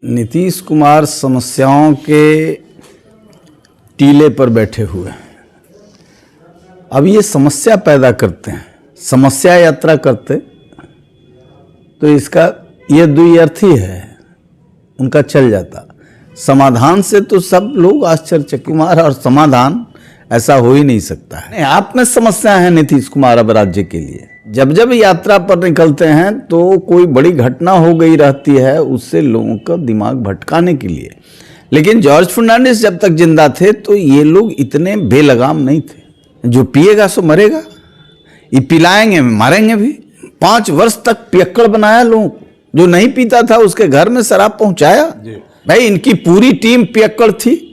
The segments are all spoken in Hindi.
नीतीश कुमार समस्याओं के टीले पर बैठे हुए हैं। अब ये समस्या पैदा करते हैं, समस्या यात्रा करते तो इसका ये द्व्यर्थी है, उनका चल जाता। समाधान से तो सब लोग आश्चर्यचकित, कुमार और समाधान ऐसा हो ही नहीं सकता है। आप में समस्या है नीतीश कुमार अब राज्य के लिए। जब जब यात्रा पर निकलते हैं तो कोई बड़ी घटना हो गई रहती है, उससे लोगों का दिमाग भटकाने के लिए। लेकिन जॉर्ज फर्नांडिस जब तक जिंदा थे तो ये लोग इतने बेलगाम नहीं थे। जो पिएगा सो मरेगा, ये पिलाएंगे मारेंगे भी। 5 वर्ष तक पियक्कड़ बनाया लोग, जो नहीं पीता था उसके घर में शराब पहुंचाया। भाई इनकी पूरी टीम पियक्कड़ थी।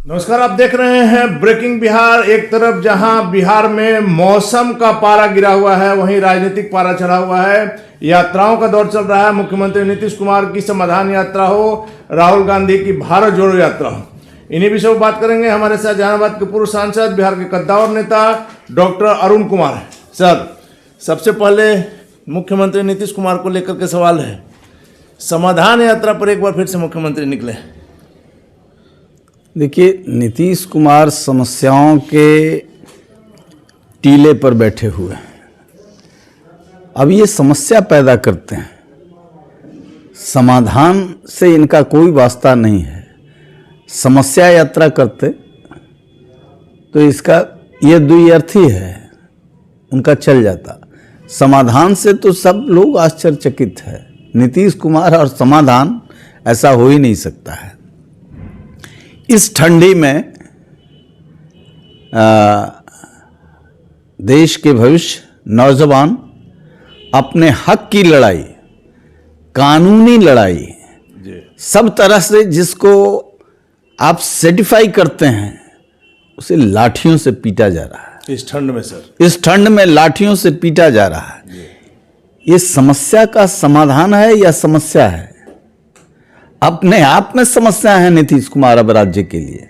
नमस्कार, आप देख रहे हैं ब्रेकिंग बिहार। एक तरफ जहां बिहार में मौसम का पारा गिरा हुआ है, वहीं राजनीतिक पारा चढ़ा हुआ है। यात्राओं का दौर चल रहा है। मुख्यमंत्री नीतीश कुमार की समाधान यात्रा हो, राहुल गांधी की भारत जोड़ो यात्रा हो, इन्हीं विषयों पर बात करेंगे। हमारे साथ जहानाबाद के पूर्व सांसद, बिहार के कद्दावर नेता डॉक्टर अरुण कुमार है। सर, सबसे पहले मुख्यमंत्री नीतीश कुमार को लेकर के सवाल है, समाधान यात्रा पर एक बार फिर से मुख्यमंत्री निकले। देखिए, नीतीश कुमार समस्याओं के टीले पर बैठे हुए हैं। अब ये समस्या पैदा करते हैं, समाधान से इनका कोई वास्ता नहीं है। समस्या यात्रा करते तो इसका ये द्व्यर्थी है, उनका चल जाता। समाधान से तो सब लोग आश्चर्यचकित है। नीतीश कुमार और समाधान ऐसा हो ही नहीं सकता है। इस ठंडी में देश के भविष्य नौजवान अपने हक की लड़ाई, कानूनी लड़ाई, सब तरह से जिसको आप सर्टिफाई करते हैं, उसे लाठियों से पीटा जा रहा है। इस ठंड में सर, इस ठंड में लाठियों से पीटा जा रहा है। ये समस्या का समाधान है या समस्या है? अपने आप में समस्या है नीतीश कुमार अब राज्य के लिए।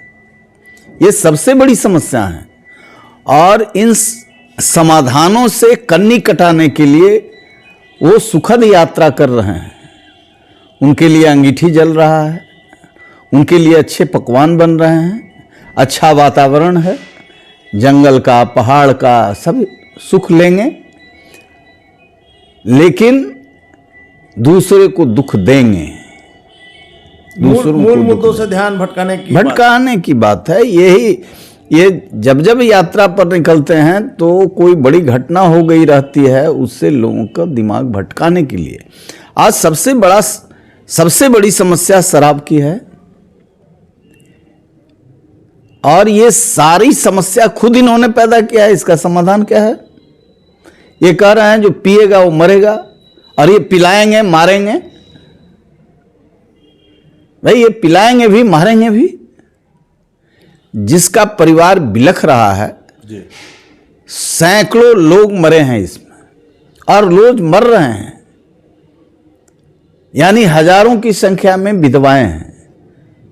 ये सबसे बड़ी समस्या है और इन समाधानों से कन्नी कटाने के लिए वो सुखद यात्रा कर रहे हैं। उनके लिए अंगीठी जल रहा है, उनके लिए अच्छे पकवान बन रहे हैं, अच्छा वातावरण है, जंगल का, पहाड़ का, सब सुख लेंगे, लेकिन दूसरे को दुख देंगे। मूल मुद्दों से ध्यान भटकाने की बात है। ये जब जब यात्रा पर निकलते हैं तो कोई बड़ी घटना हो गई रहती है, उससे लोगों का दिमाग भटकाने के लिए। आज सबसे बड़ी समस्या शराब की है और ये सारी समस्या खुद इन्होंने पैदा किया है। इसका समाधान क्या है? ये कह रहे हैं जो पिएगा वो मरेगा और ये पिलाएंगे मारेंगे। भाई ये पिलाएंगे भी मारेंगे भी। जिसका परिवार बिलख रहा है, सैकड़ों लोग मरे हैं इसमें और रोज मर रहे हैं, यानी हजारों की संख्या में विधवाएं हैं।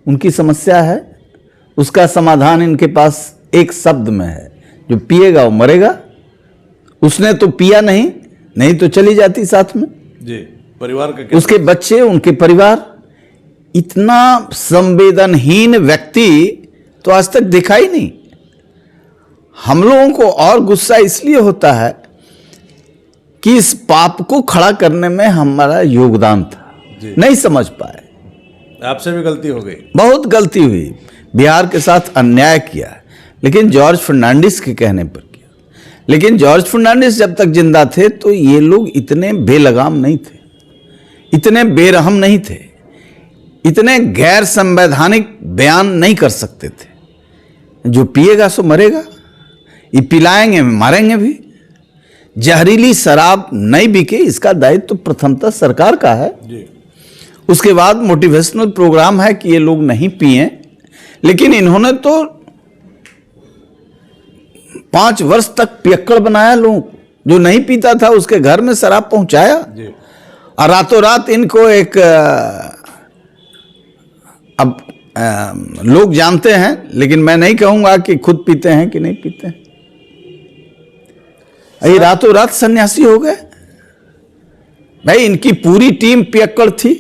उनकी समस्या है, उसका समाधान इनके पास एक शब्द में है, जो पिएगा वो मरेगा। उसने तो पिया नहीं तो चली जाती साथ में जी। परिवार का उसके बच्चे, उनके परिवार। इतना संवेदनहीन व्यक्ति तो आज तक देखा ही नहीं। हम लोगों को और गुस्सा इसलिए होता है कि इस पाप को खड़ा करने में हमारा योगदान था, नहीं समझ पाए। आपसे भी गलती हो गई, बहुत गलती हुई। बिहार के साथ अन्याय किया, लेकिन जॉर्ज फर्नांडिस के कहने पर किया। लेकिन जॉर्ज फर्नांडिस जब तक जिंदा थे तो ये लोग इतने बेलगाम नहीं थे, इतने बेरहम नहीं थे, इतने गैर संवैधानिक बयान नहीं कर सकते थे। जो पिएगा सो मरेगा, ये पिलाएंगे मारेंगे भी। जहरीली शराब नहीं बिके, इसका दायित्व तो प्रथमतः सरकार का है जी। उसके बाद मोटिवेशनल प्रोग्राम है कि ये लोग नहीं पिए, लेकिन इन्होंने तो 5 वर्ष तक पियक्कड़ बनाया लोग। जो नहीं पीता था उसके घर में शराब पहुंचाया और रातों रात इनको एक अब लोग जानते हैं, लेकिन मैं नहीं कहूंगा कि खुद पीते हैं कि नहीं पीते हैं। ये रातों रात सन्यासी हो गए। भाई इनकी पूरी टीम पियक्कड़ थी।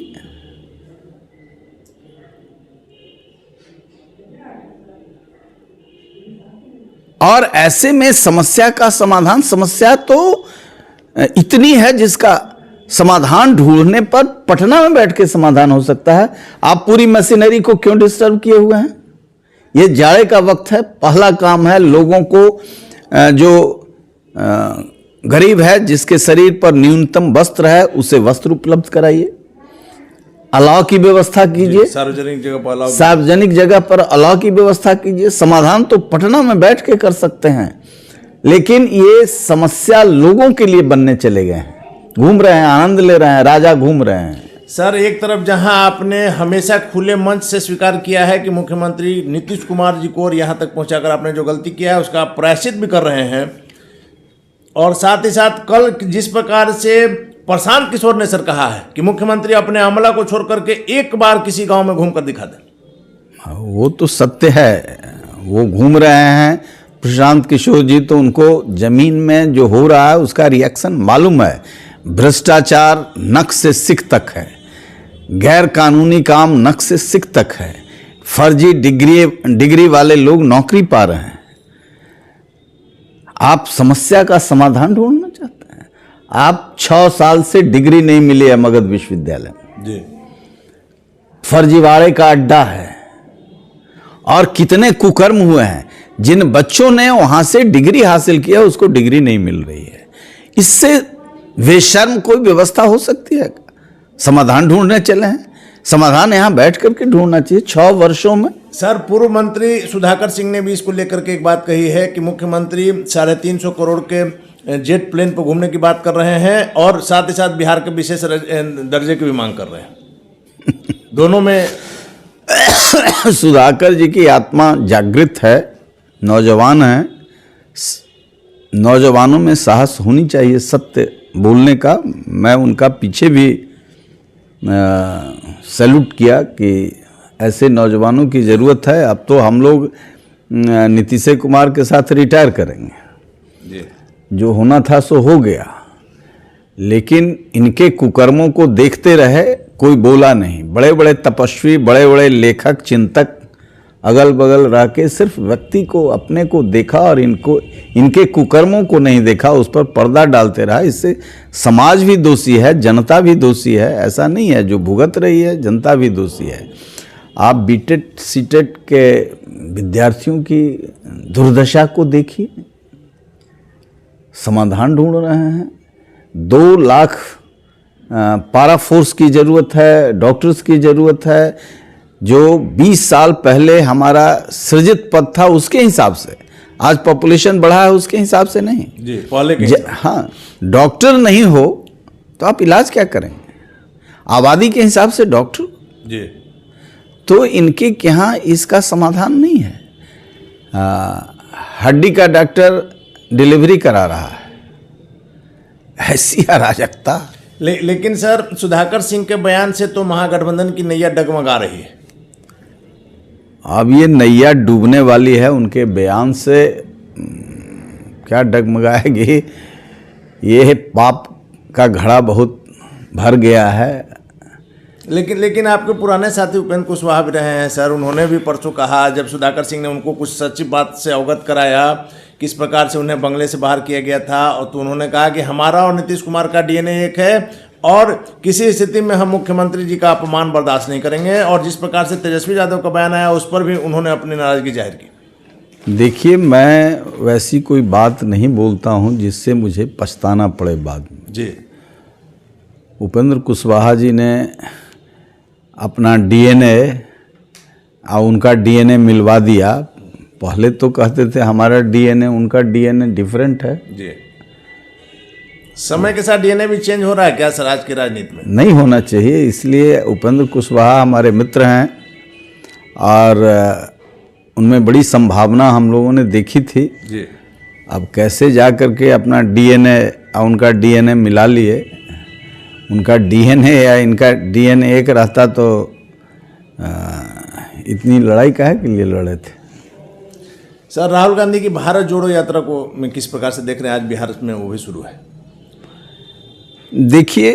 और ऐसे में समस्या का समाधान, समस्या तो इतनी है जिसका समाधान ढूंढने पर पटना में बैठ के समाधान हो सकता है। आप पूरी मशीनरी को क्यों डिस्टर्ब किए हुए हैं? ये जाड़े का वक्त है, पहला काम है लोगों को जो गरीब है, जिसके शरीर पर न्यूनतम वस्त्र है, उसे वस्त्र उपलब्ध कराइए, अलाव की व्यवस्था कीजिए, सार्वजनिक जगह पर अलाव की व्यवस्था कीजिए। समाधान तो पटना में बैठ के कर सकते हैं, लेकिन ये समस्या लोगों के लिए बनने चले गए हैं, घूम रहे हैं, आनंद ले रहे हैं, राजा घूम रहे हैं। सर, एक तरफ जहां आपने हमेशा खुले मंच से स्वीकार किया है कि मुख्यमंत्री नीतीश कुमार जी को और यहां तक पहुंचाकर आपने जो गलती किया है उसका आप प्रायश्चित भी कर रहे हैं, और साथ ही साथ कल जिस प्रकार से प्रशांत किशोर ने सर कहा है कि मुख्यमंत्री अपने अमला को छोड़ करके एक बार किसी गांव में घूमकर दिखा दें, वो तो सत्य है, वो घूम रहे हैं। प्रशांत किशोर जी तो उनको जमीन में जो हो रहा है उसका रिएक्शन मालूम है। भ्रष्टाचार नक से सिक तक है, गैर कानूनी काम नक से सिक तक है, फर्जी डिग्री वाले लोग नौकरी पा रहे हैं। आप समस्या का समाधान ढूंढना चाहते हैं? आप 6 साल से डिग्री नहीं मिली है मगध विश्वविद्यालय में जी। फर्जीवाड़े का अड्डा है, और कितने कुकर्म हुए हैं। जिन बच्चों ने वहां से डिग्री हासिल किया उसको डिग्री नहीं मिल रही है। इससे बेशर्म कोई व्यवस्था हो सकती है? समाधान ढूंढने चले हैं, समाधान यहां बैठ करके ढूंढना चाहिए। 6 वर्षों में सर, पूर्व मंत्री सुधाकर सिंह ने भी इसको लेकर के एक बात कही है कि मुख्यमंत्री 350 करोड़ के जेट प्लेन पर घूमने की बात कर रहे हैं, और साथ ही साथ बिहार के विशेष दर्जे की भी मांग कर रहे हैं। दोनों में सुधाकर जी की आत्मा जागृत है, नौजवान है, नौजवानों में साहस होनी चाहिए सत्य बोलने का। मैं उनका पीछे भी सैल्यूट किया कि ऐसे नौजवानों की ज़रूरत है। अब तो हम लोग नीतीश कुमार के साथ रिटायर करेंगे जी। जो होना था सो हो गया, लेकिन इनके कुकर्मों को देखते रहे, कोई बोला नहीं। बड़े बड़े तपस्वी, बड़े बड़े लेखक, चिंतक अगल बगल रह के सिर्फ व्यक्ति को, अपने को देखा और इनके कुकर्मों को नहीं देखा, उस पर पर्दा डालते रहा। इससे समाज भी दोषी है, जनता भी दोषी है। ऐसा नहीं है, जो भुगत रही है जनता भी दोषी है। आप बीटेट सीटेट के विद्यार्थियों की दुर्दशा को देखिए, समाधान ढूंढ रहे हैं। 2 लाख पारा फोर्स की ज़रूरत है, डॉक्टर्स की ज़रूरत है। जो 20 साल पहले हमारा सृजित पद था उसके हिसाब से आज पॉपुलेशन बढ़ा है, उसके हिसाब से नहीं जी। पहले के हाँ, डॉक्टर नहीं हो तो आप इलाज क्या करेंगे? आबादी के हिसाब से डॉक्टर जी। तो इनके यहाँ इसका समाधान नहीं है। हड्डी का डॉक्टर डिलीवरी करा रहा है, ऐसी अराजकता। लेकिन सर, सुधाकर सिंह के बयान से तो महागठबंधन की नैया डगमगा रही है। अब ये नैया डूबने वाली है, उनके बयान से क्या डगमगाएगी? ये पाप का घड़ा बहुत भर गया है। लेकिन आपके पुराने साथी उपेंद्र कुशवाहा भी रहे हैं सर, उन्होंने भी परसों कहा, जब सुधाकर सिंह ने उनको कुछ सच्ची बात से अवगत कराया, किस प्रकार से उन्हें बंगले से बाहर किया गया था, और तो उन्होंने कहा कि हमारा और नीतीश कुमार का डीएनए एक है और किसी स्थिति में हम मुख्यमंत्री जी का अपमान बर्दाश्त नहीं करेंगे। और जिस प्रकार से तेजस्वी यादव का बयान आया उस पर भी उन्होंने अपनी नाराजगी जाहिर की। देखिए, मैं वैसी कोई बात नहीं बोलता हूं जिससे मुझे पछताना पड़े बाद में जी। उपेंद्र कुशवाहा जी ने अपना डीएनए और उनका डीएनए मिलवा दिया। पहले तो कहते थे हमारा डीएनए उनका डीएनए डिफरेंट है जी। समय के साथ डीएनए भी चेंज हो रहा है क्या सर आज की राजनीति में? नहीं होना चाहिए। इसलिए उपेंद्र कुशवाहा हमारे मित्र हैं और उनमें बड़ी संभावना हम लोगों ने देखी थी जी। अब कैसे जा कर के अपना डीएनए और उनका डीएनए मिला लिए। उनका डीएनए या इनका डीएनए एक रहता तो इतनी लड़ाई काहे के लिए लड़े थे? सर, राहुल गांधी की भारत जोड़ो यात्रा को मैं किस प्रकार से देख रहे हैं? आज बिहार में वो भी शुरू है। देखिए,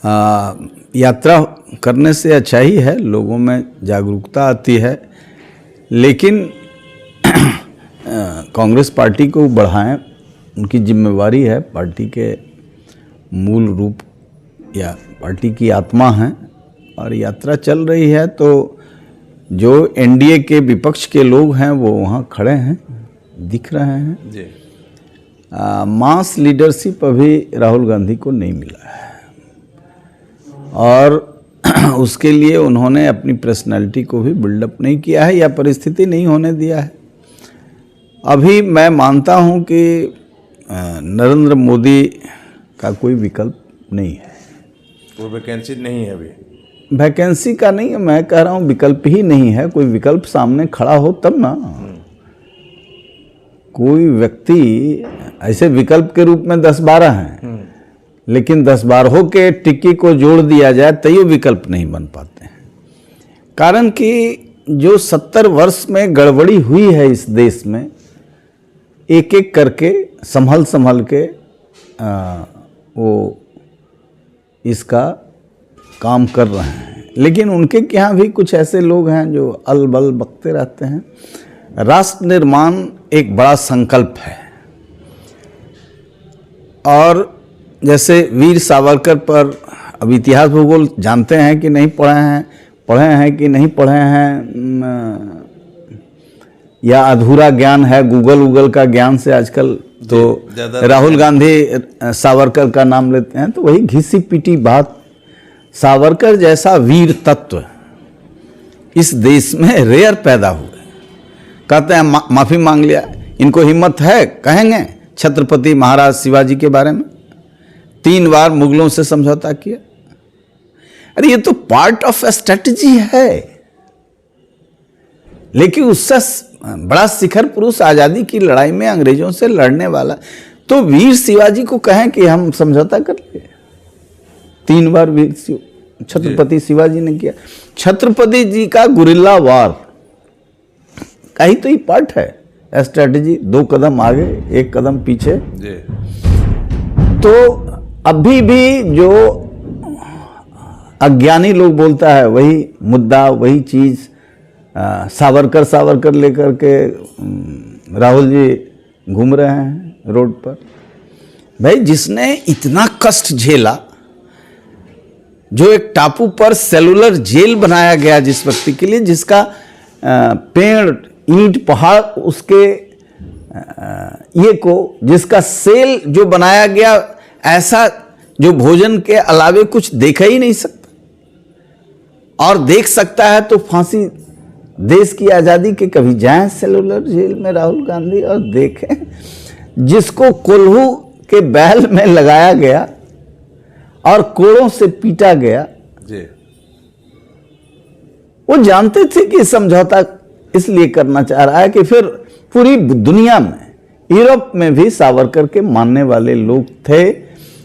यात्रा करने से अच्छा ही है, लोगों में जागरूकता आती है, लेकिन कांग्रेस पार्टी को बढ़ाएं, उनकी जिम्मेवारी है, पार्टी के मूल रूप या पार्टी की आत्मा है, और यात्रा चल रही है तो जो एनडीए के विपक्ष के लोग हैं वो वहाँ खड़े हैं, दिख रहे हैं जी। मास लीडरशिप अभी राहुल गांधी को नहीं मिला है, और उसके लिए उन्होंने अपनी पर्सनैलिटी को भी बिल्डअप नहीं किया है या परिस्थिति नहीं होने दिया है। अभी मैं मानता हूं कि नरेंद्र मोदी का कोई विकल्प नहीं है, कोई वैकेंसी नहीं है अभी। वैकेंसी का नहीं है, मैं कह रहा हूं विकल्प ही नहीं है। कोई विकल्प सामने खड़ा हो तब ना, कोई व्यक्ति ऐसे विकल्प के रूप में 10-12 हैं, लेकिन 10-12 के टिक्की को जोड़ दिया जाए तो ये विकल्प नहीं बन पाते हैं। कारण कि जो 70 वर्ष में गड़बड़ी हुई है इस देश में, एक एक करके संभल के वो इसका काम कर रहे हैं, लेकिन उनके यहाँ भी कुछ ऐसे लोग हैं जो अलबल बकते रहते हैं। राष्ट्र निर्माण एक बड़ा संकल्प है, और जैसे वीर सावरकर पर अब इतिहास भूगोल जानते हैं कि नहीं पढ़े हैं कि नहीं पढ़े हैं, या अधूरा ज्ञान है, गूगल का ज्ञान से आजकल तो राहुल गांधी सावरकर का नाम लेते हैं तो वही घिसी पिटी बात। सावरकर जैसा वीर तत्व इस देश में रेयर पैदा हुए। कहते हैं माफ़ी मांग लिया, इनको हिम्मत है कहेंगे छत्रपति महाराज शिवाजी के बारे में 3 बार मुगलों से समझौता किया। अरे ये तो पार्ट ऑफ स्ट्रेटजी है, लेकिन उससे बड़ा शिखर पुरुष आज़ादी की लड़ाई में अंग्रेजों से लड़ने वाला, तो वीर शिवाजी को कहें कि हम समझौता कर ले। 3 बार वीर छत्रपति शिवाजी ने किया। छत्रपति जी का गुरिल्ला वार का ही तो ये पार्ट है स्ट्रेटजी, 2 कदम आगे 1 कदम पीछे। तो अभी भी जो अज्ञानी लोग बोलता है वही मुद्दा, वही चीज़ सावरकर लेकर के राहुल जी घूम रहे हैं रोड पर। भाई जिसने इतना कष्ट झेला, जो एक टापू पर सेलुलर जेल बनाया गया जिस व्यक्ति के लिए, जिसका पेड़ ईंट पहाड़ उसके ये को, जिसका सेल जो बनाया गया ऐसा जो भोजन के अलावे कुछ देखा ही नहीं सकता, और देख सकता है तो फांसी, देश की आज़ादी के कभी जाएं सेलुलर जेल में राहुल गांधी और देखें जिसको कोल्हू के बैल में लगाया गया और कोड़ों से पीटा गया जी। वो जानते थे कि समझौता इसलिए करना चाह रहा है कि फिर पूरी दुनिया में, यूरोप में भी सावरकर के मानने वाले लोग थे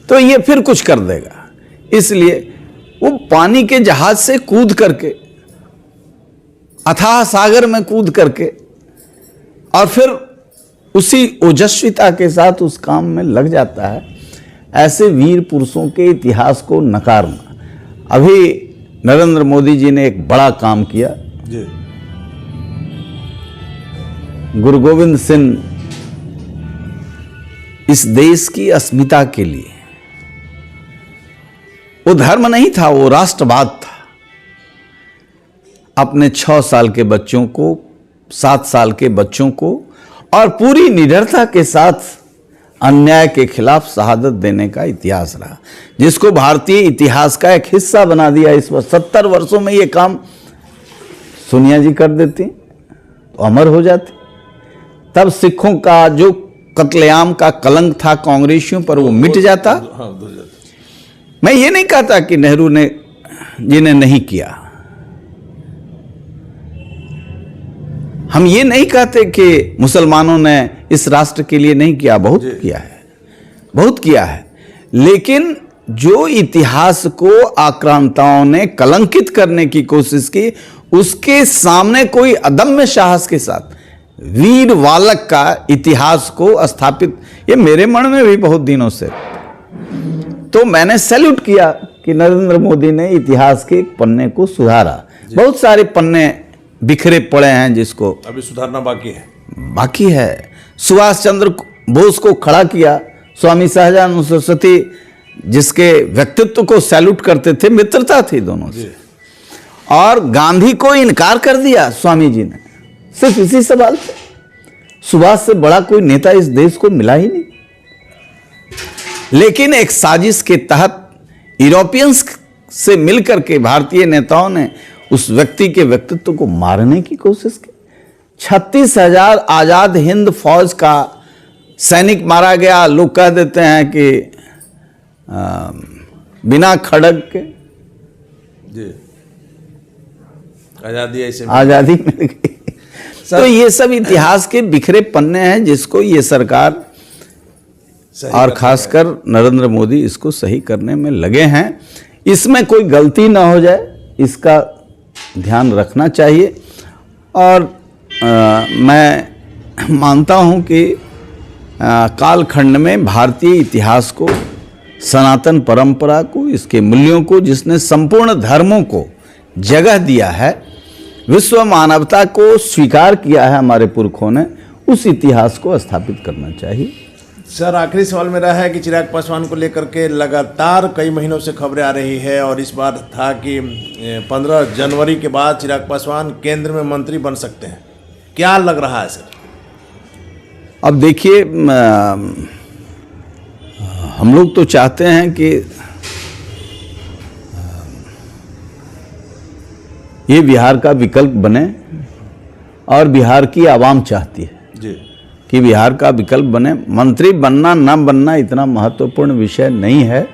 तो ये फिर कुछ कर देगा, इसलिए वो पानी के जहाज से कूद करके, अथाह सागर में कूद करके, और फिर उसी ओजस्विता के साथ उस काम में लग जाता है। ऐसे वीर पुरुषों के इतिहास को नकारना। अभी नरेंद्र मोदी जी ने एक बड़ा काम किया जी। गुरु गोविंद सिंह इस देश की अस्मिता के लिए, वो धर्म नहीं था, वो राष्ट्रवाद था। अपने 6 साल के बच्चों को, 7 साल के बच्चों को, और पूरी निडरता के साथ अन्याय के खिलाफ शहादत देने का इतिहास रहा, जिसको भारतीय इतिहास का एक हिस्सा बना दिया। इस 70 वर्षों में ये काम सोनिया जी कर देती तो अमर हो जाती। तब सिखों का जो कत्लेआम का कलंक था कांग्रेसियों पर, वो मिट जाता। मैं ये नहीं कहता कि नेहरू ने जिन्हें नहीं किया, हम ये नहीं कहते कि मुसलमानों ने इस राष्ट्र के लिए नहीं किया, बहुत किया है, बहुत किया है। लेकिन जो इतिहास को आक्रांताओं ने कलंकित करने की कोशिश की, उसके सामने कोई अदम्य साहस के साथ वीर बालक का इतिहास को स्थापित, ये मेरे मन में भी बहुत दिनों से तो मैंने सैल्यूट किया कि नरेंद्र मोदी ने इतिहास के एक पन्ने को सुधारा। बहुत सारे पन्ने बिखरे पड़े हैं जिसको अभी सुधारना बाकी है। सुभाष चंद्र बोस को खड़ा किया, स्वामी सहजानंद सरस्वती जिसके व्यक्तित्व को सैल्यूट करते थे, मित्रता थी दोनों से, और गांधी को इनकार कर दिया स्वामी जी ने, सिर्फ इसी सवाल पे। सुभाष से बड़ा कोई नेता इस देश को मिला ही नहीं। लेकिन एक साजिश के तहत यूरोपियंस से मिलकर के भारतीय नेताओं ने उस व्यक्ति के व्यक्तित्व को मारने की कोशिश की। 36,000 आजाद हिंद फौज का सैनिक मारा गया। लोग कह देते हैं कि बिना खड़ग के जी ऐसे आजादी मिल गई। तो ये सब इतिहास के बिखरे पन्ने हैं जिसको ये सरकार और खासकर नरेंद्र मोदी इसको सही करने में लगे हैं। इसमें कोई गलती ना हो जाए, इसका ध्यान रखना चाहिए। और मैं मानता हूं कि कालखंड में भारतीय इतिहास को, सनातन परंपरा को, इसके मूल्यों को, जिसने संपूर्ण धर्मों को जगह दिया है, विश्व मानवता को स्वीकार किया है हमारे पुरखों ने, उस इतिहास को स्थापित करना चाहिए। सर, आखिरी सवाल मेरा है कि चिराग पासवान को लेकर के लगातार कई महीनों से खबरें आ रही है और इस बार था कि 15 जनवरी के बाद चिराग पासवान केंद्र में मंत्री बन सकते हैं, क्या लग रहा है सर? अब देखिए, हम लोग तो चाहते हैं कि ये बिहार का विकल्प बने, और बिहार की आवाम चाहती है जी कि बिहार का विकल्प बने। मंत्री बनना ना बनना इतना महत्वपूर्ण विषय नहीं है।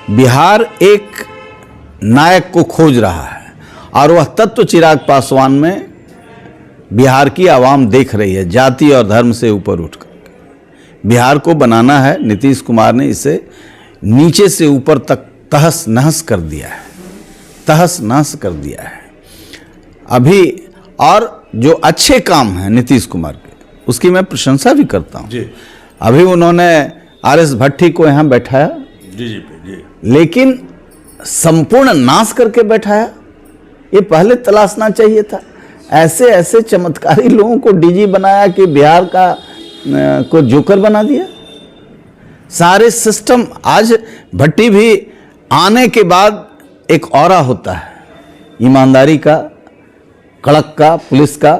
बिहार एक नायक को खोज रहा है, और वह तत्व चिराग पासवान में बिहार की आवाम देख रही है, जाति और धर्म से ऊपर उठकर। बिहार को बनाना है। नीतीश कुमार ने इसे नीचे से ऊपर तक तहस नहस कर दिया है, तहस नहस कर दिया है अभी। और जो अच्छे काम हैं नीतीश कुमार के, उसकी मैं प्रशंसा भी करता हूं जी। अभी उन्होंने आर.एस. भट्टी को यहाँ बैठाया जी, लेकिन संपूर्ण नाश करके बैठाया। ये पहले तलाशना चाहिए था। ऐसे ऐसे चमत्कारी लोगों को डीजी बनाया कि बिहार का को जोकर बना दिया। सारे सिस्टम, आज भट्टी भी आने के बाद एक ऑरा होता है, ईमानदारी का, कड़क का, पुलिस का,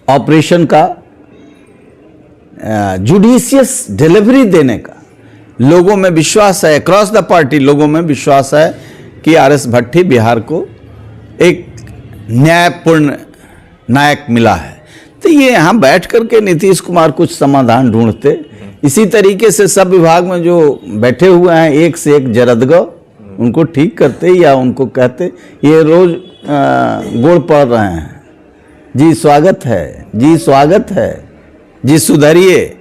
ऑपरेशन का, जुडिशियस डिलीवरी देने का। लोगों में विश्वास है, अक्रॉस द पार्टी लोगों में विश्वास है कि आर.एस. भट्टी बिहार को एक न्यायपूर्ण नायक मिला है। तो ये यहाँ बैठ करके नीतीश कुमार कुछ समाधान ढूंढते, इसी तरीके से सब विभाग में जो बैठे हुए हैं एक से एक जरदगव, उनको ठीक करते या उनको कहते, ये रोज गोड़ पड़ रहे हैं, जी स्वागत है, जी स्वागत है, जी सुधरिए।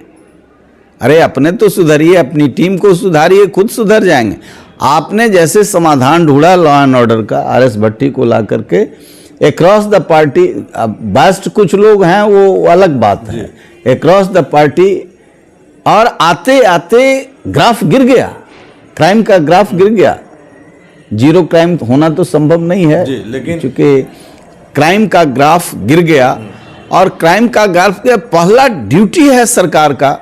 अरे अपने तो सुधरिए, अपनी टीम को सुधारिए, खुद सुधर जाएंगे। आपने जैसे समाधान ढूंढा लॉ एंड ऑर्डर का, आर.एस. भट्टी को ला करके अक्रॉस द पार्टी, बेस्ट कुछ लोग हैं वो अलग बात है, अक्रॉस द पार्टी, और आते आते ग्राफ गिर गया, क्राइम का ग्राफ गिर गया। जीरो क्राइम होना तो संभव नहीं है, लेकिन चूंकि क्राइम का ग्राफ गिर गया, और क्राइम का ग्राफ का पहला ड्यूटी है सरकार का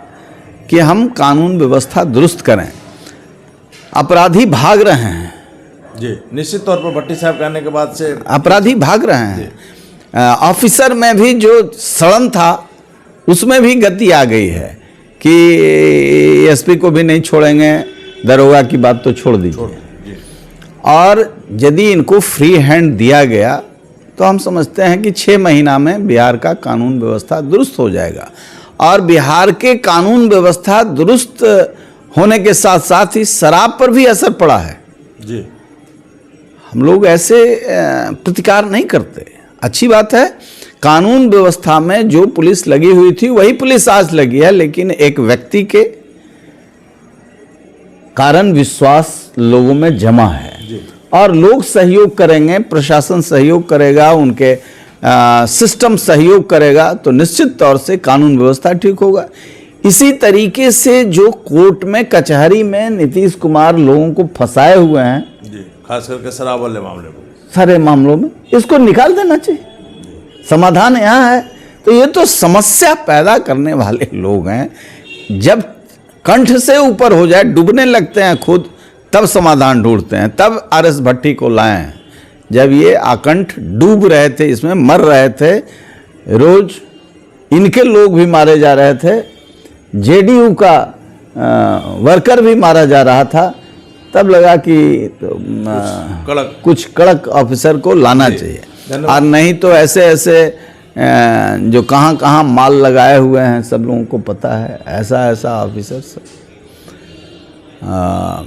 कि हम कानून व्यवस्था दुरुस्त करें। अपराधी भाग रहे हैं जी, निश्चित तौर पर भट्टी साहब कहने के बाद से अपराधी भाग रहे हैं। ऑफिसर में भी जो सड़न था उसमें भी गति आ गई है कि एसपी को भी नहीं छोड़ेंगे, दरोगा की बात तो छोड़ दीजिए। और यदि इनको फ्री हैंड दिया गया तो हम समझते हैं कि 6 महीना में बिहार का कानून व्यवस्था दुरुस्त हो जाएगा। और बिहार के कानून व्यवस्था दुरुस्त होने के साथ साथ ही शराब पर भी असर पड़ा है जी। हम लोग ऐसे प्रतिकार नहीं करते। अच्छी बात है, कानून व्यवस्था में जो पुलिस लगी हुई थी वही पुलिस आज लगी है, लेकिन एक व्यक्ति के कारण विश्वास लोगों में जमा है और लोग सहयोग करेंगे, प्रशासन सहयोग करेगा, उनके सिस्टम सहयोग करेगा तो निश्चित तौर से कानून व्यवस्था ठीक होगा। इसी तरीके से जो कोर्ट में कचहरी में नीतीश कुमार लोगों को फंसाए हुए हैं जी, खास करके शराब वाले मामले में, सारे मामलों में, इसको निकाल देना चाहिए। समाधान यहाँ है। तो ये तो समस्या पैदा करने वाले लोग हैं। जब कंठ से ऊपर हो जाए, डूबने लगते हैं खुद, तब समाधान ढूंढते हैं। तब आरएस भट्टी को लाएं। जब ये आकंठ डूब रहे थे, इसमें मर रहे थे, रोज इनके लोग भी मारे जा रहे थे, जेडीयू का वर्कर भी मारा जा रहा था, तब लगा कि कुछ कड़क ऑफिसर को लाना चाहिए। और नहीं तो ऐसे ऐसे जो कहाँ कहाँ माल लगाए हुए हैं सब लोगों को पता है, ऐसा ऐसा ऑफिसर सब।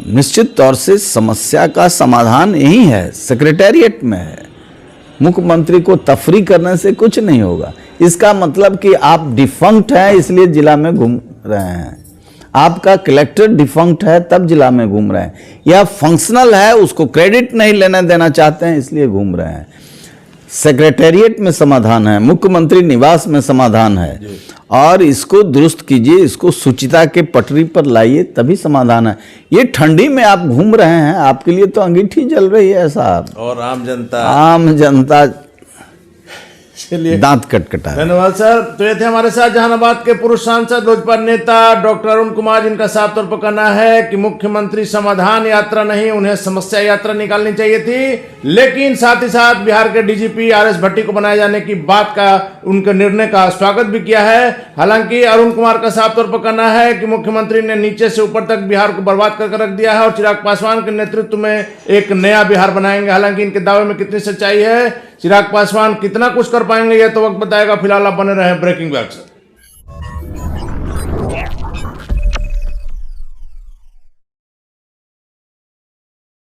निश्चित तौर से समस्या का समाधान यही है, सेक्रेटेरिएट में है। मुख्यमंत्री को तफरी करने से कुछ नहीं होगा। इसका मतलब कि आप डिफंक्ट हैं इसलिए जिला में घूम रहे हैं, आपका कलेक्टर डिफंक्ट है तब जिला में घूम रहे हैं, या फंक्शनल है उसको क्रेडिट नहीं लेना देना चाहते हैं इसलिए घूम रहे हैं। सेक्रेटेरिएट में समाधान है, मुख्यमंत्री निवास में समाधान है, और इसको दुरुस्त कीजिए, इसको सुचिता के पटरी पर लाइए, तभी समाधान है। ये ठंडी में आप घूम रहे हैं, आपके लिए तो अंगीठी जल रही है साहब, और आम जनता चलिए दांत कटकटा। धन्यवाद सर। तो ये थे हमारे साथ जहानाबाद के पूर्व सांसद लोजपा नेता डॉक्टर अरुण कुमार, जिनका साफ तौर पर कहना है कि मुख्यमंत्री समाधान यात्रा नहीं, उन्हें समस्या यात्रा निकालनी चाहिए थी। लेकिन साथ ही साथ बिहार के डीजीपी आरएस भट्टी को बनाए जाने की बात का, उनके निर्णय का स्वागत भी किया है। हालांकि अरुण कुमार का साफ तौर पर कहना है कि मुख्यमंत्री ने नीचे से ऊपर तक बिहार को बर्बाद करके रख दिया है और चिराग पासवान के नेतृत्व में एक नया बिहार बनाएंगे। हालांकि इनके दावे में कितनी सच्चाई है, चिराग पासवान कितना कुछ कर पाएंगे, यह तो वक्त बताएगा। फिलहाल आप बने रहे ब्रेकिंग बैक से।